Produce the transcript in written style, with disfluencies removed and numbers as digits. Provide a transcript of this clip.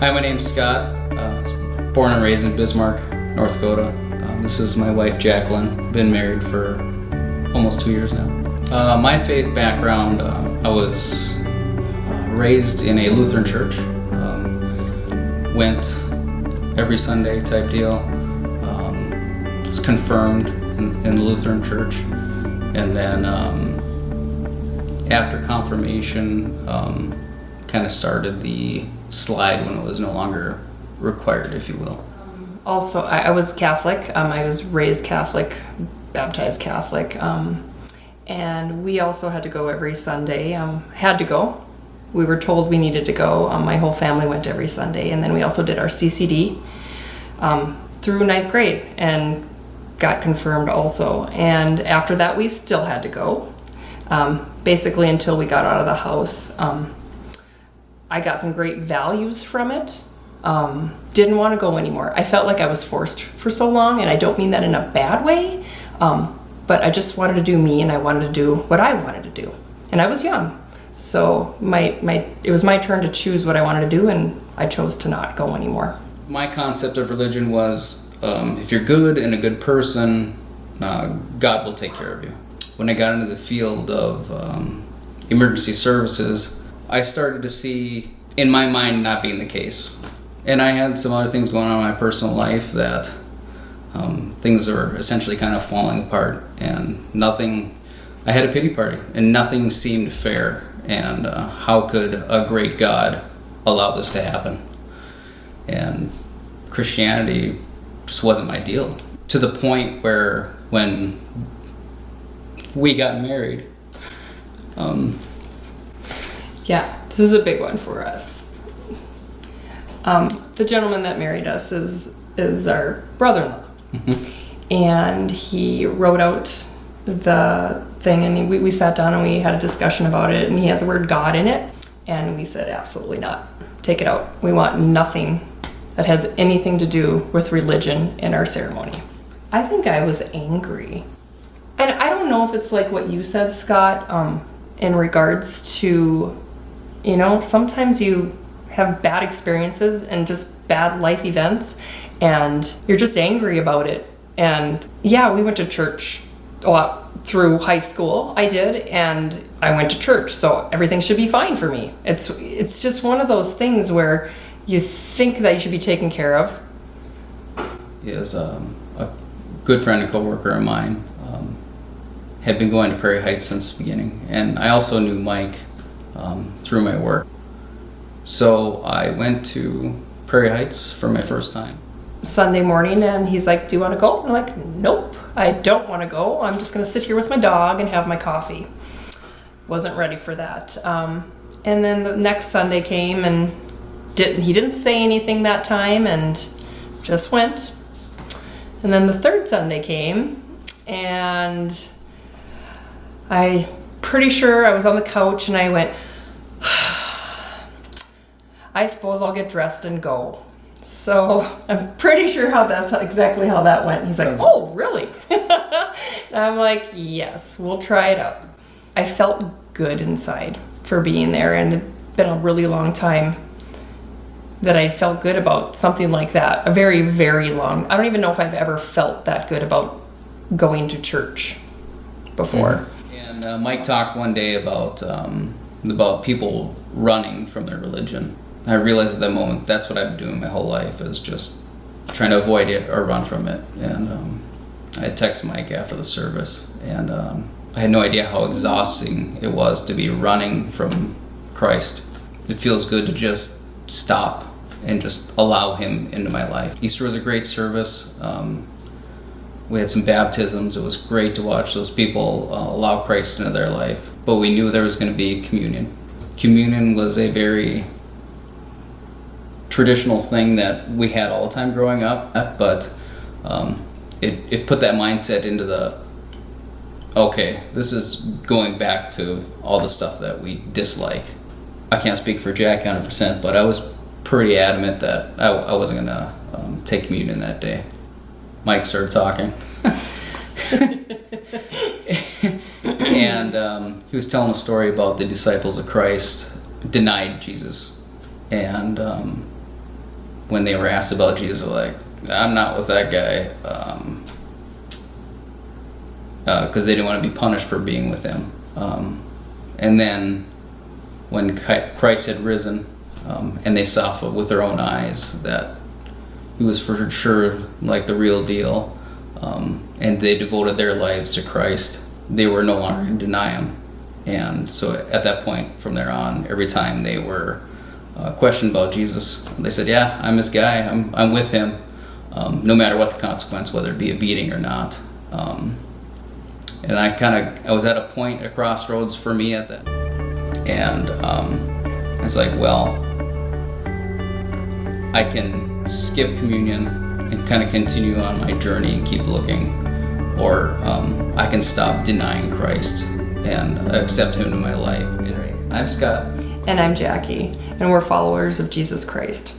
Hi, my name's Scott. Born and raised in Bismarck, North Dakota. This is my wife, Jacqueline. Been married for almost 2 years now. My faith background, I was raised in a Lutheran church. Went every Sunday type deal. Was confirmed in the Lutheran church. And then after confirmation, kind of started the slide when it was no longer required, if you will. Also, I was Catholic. I was raised Catholic, baptized Catholic, and we also had to go every Sunday. Had to go. We were told we needed to go. My whole family went every Sunday, and then we also did our CCD through 9th grade and got confirmed also. And after that, we still had to go, basically until we got out of the house. I got some great values from it. Didn't want to go anymore. I felt like I was forced for so long, and I don't mean that in a bad way, but I just wanted to do me, and I wanted to do what I wanted to do. And I was young, so it was my turn to choose what I wanted to do, and I chose to not go anymore. My concept of religion was, if you're good and a good person, God will take care of you. When I got into the field of emergency services, I started to see, in my mind, not being the case. And I had some other things going on in my personal life that things are essentially kind of falling apart, and I had a pity party, and nothing seemed fair. And how could a great God allow this to happen? And Christianity just wasn't my deal. To the point where when we got married, yeah, this is a big one for us. The gentleman that married us is our brother-in-law. Mm-hmm. And he wrote out the thing, and we sat down and we had a discussion about it, and he had the word God in it, and we said, absolutely not. Take it out. We want nothing that has anything to do with religion in our ceremony. I think I was angry. And I don't know if it's like what you said, Scott, in regards to, sometimes you have bad experiences and just bad life events, and you're just angry about it. And yeah, we went to church a lot through high school. I did, and I went to church, so everything should be fine for me. It's just one of those things where you think that you should be taken care of. He is a good friend and coworker of mine. Had been going to Prairie Heights since the beginning, and I also knew Mike through my work. So I went to Prairie Heights for my first time. Sunday morning, and he's like, do you want to go? I'm like, nope, I don't want to go. I'm just going to sit here with my dog and have my coffee. Wasn't ready for that. And then the next Sunday came, and he didn't say anything that time, and just went. And then the third Sunday came, and I'm pretty sure I was on the couch, and I went, I suppose I'll get dressed and go. So I'm pretty sure that's exactly how that went. He's like, oh, really? And I'm like, yes, we'll try it out. I felt good inside for being there, and it'd been a really long time that I felt good about something like that. A very, very long. I don't even know if I've ever felt that good about going to church before. Mm-hmm. And Mike talked one day about people running from their religion. I realized at that moment that's what I've been doing my whole life, is just trying to avoid it or run from it. And I texted Mike after the service, and I had no idea how exhausting it was to be running from Christ. It feels good to just stop and just allow him into my life. Easter was a great service. We had some baptisms. It was great to watch those people allow Christ into their life. But we knew there was going to be communion. Communion was a very traditional thing that we had all the time growing up, but it put that mindset into this is going back to all the stuff that we dislike. I can't speak for Jack 100%, but I was pretty adamant that I wasn't going to take communion that day. Mike started talking. And he was telling a story about the disciples of Christ denied Jesus. And when they were asked about Jesus, like, I'm not with that guy, because they didn't want to be punished for being with him. And then when Christ had risen, and they saw with their own eyes that he was for sure like the real deal, and they devoted their lives to Christ, they were no longer going to deny him. And so at that point, from there on, every time they were questioned about Jesus, they said, yeah, I'm this guy, I'm with him, no matter what the consequence, whether it be a beating or not. And I was at a point, a crossroads for me at that. And it's like, well, I can skip communion and kind of continue on my journey and keep looking, or I can stop denying Christ and accept him into my life. I'm Scott. And I'm Jackie, and we're followers of Jesus Christ.